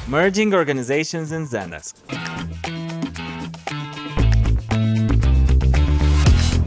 Merging organizations in Zendesk.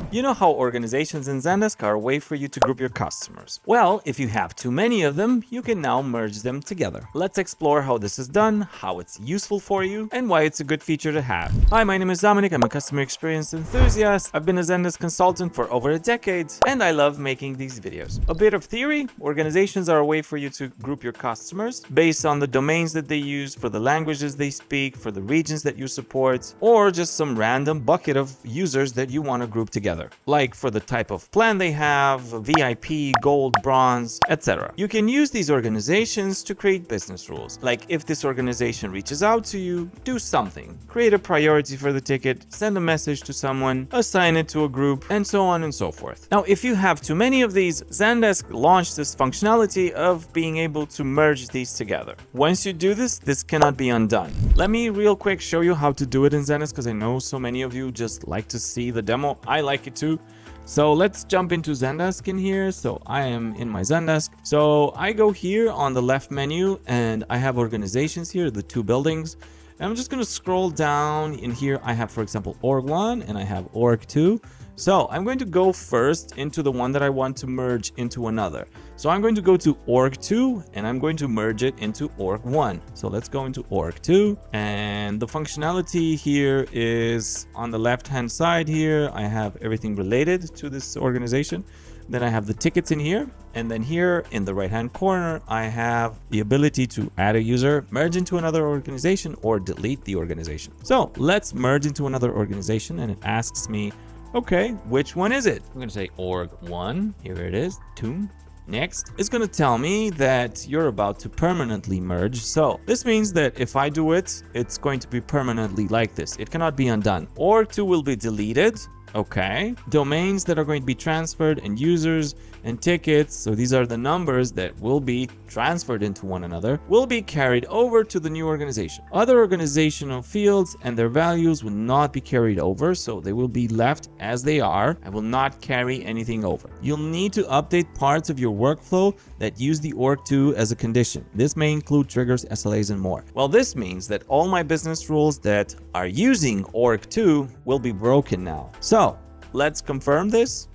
You know how organizations in Zendesk are a way for you to group your customers. Well, if you have too many of them, you can now merge them together. Let's explore how this is done, how it's useful for you, and why it's a good feature to have. Hi, my name is Dominic. I'm a customer experience enthusiast. I've been a Zendesk consultant for over a decade, and I love making these videos. A bit of theory: organizations are a way for you to group your customers based on the domains that they use, for the languages they speak, for the regions that you support, or just some random bucket of users that you want to group together. Like for the type of plan they have, VIP, gold, bronze, etc. You can use these organizations to create business rules. Like if this organization reaches out to you, do something. Create a priority for the ticket, send a message to someone, assign it to a group, and so on and so forth. Now, if you have too many of these, Zendesk launched this functionality of being able to merge these together. Once you do this, this cannot be undone. Let me real quick show you how to do it in Zendesk, because I know so many of you just like to see the demo. I like it too. So let's jump into Zendesk in here. So I am in my Zendesk. So I go here on the left menu and I have organizations here, the two buildings. And I'm just going to scroll down in here. I have, for example, org1 and I have org2. So I'm going to go first into the one that I want to merge into another. So I'm going to go to org2 and I'm going to merge it into org1. So let's go into org2, and the functionality here is on the left hand side here. I have everything related to this organization. Then I have the tickets in here. And then here in the right hand corner, I have the ability to add a user, merge into another organization, or delete the organization. So let's merge into another organization, and it asks me, okay, which one is it? I'm going to say org1. Here it is. 2. Next, it's going to tell me that you're about to permanently merge. So this means that if I do it, it's going to be permanently like this. It cannot be undone. Org2 will be deleted. Okay. Domains that are going to be transferred, and users and tickets, so these are the numbers that will be transferred into one another, will be carried over to the new organization. Other organizational fields and their values will not be carried over, so they will be left as they are. I will not carry anything over. You'll need to update parts of your workflow that use the org2 as a condition. This may include triggers, SLAs, and more. Well, this means that all my business rules that are using org2 will be broken now. So let's confirm this.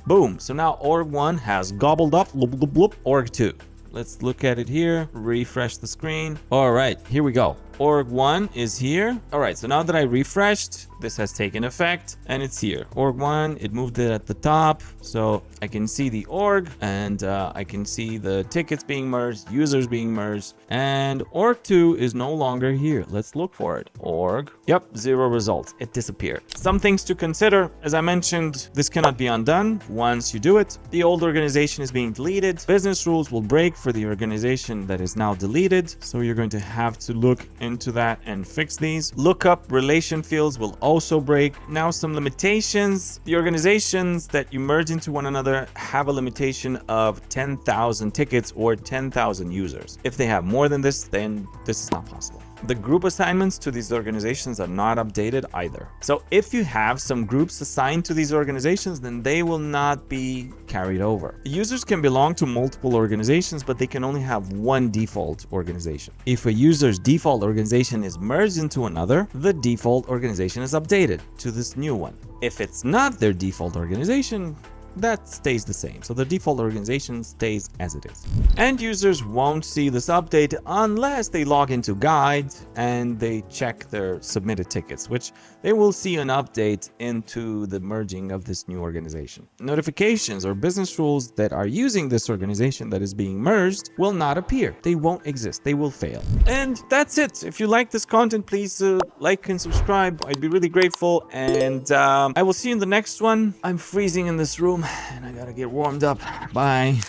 Boom. So now org1 has gobbled up org2. Let's look at it here. Refresh the screen. All right, here we go. Org1 is here. All right, so now that I refreshed, this has taken effect and it's here. Org1, it moved it at the top. So I can see the org, and I can see the tickets being merged, users being merged, and org2 is no longer here. Let's look for it. Org. Yep, 0 results. It disappeared. Some things to consider. As I mentioned, this cannot be undone once you do it. The old organization is being deleted. Business rules will break for the organization that is now deleted. So you're going to have to look into that and fix these. Lookup relation fields will also break. Now some limitations. The organizations that you merge into one another have a limitation of 10,000 tickets or 10,000 users. If they have more than this, then this is not possible. The group assignments to these organizations are not updated either. So if you have some groups assigned to these organizations, then they will not be carried over. Users can belong to multiple organizations, but they can only have one default organization. If a user's default organization is merged into another, the default organization is updated to this new one. If it's not their default organization, that stays the same. So the default organization stays as it is. End users won't see this update unless they log into Guide and they check their submitted tickets, which they will see an update into the merging of this new organization. Notifications or business rules that are using this organization that is being merged will not appear. They won't exist. They will fail. And that's it. If you like this content, please like and subscribe. I'd be really grateful. And I will see you in the next one. I'm freezing in this room and I gotta get warmed up. Bye.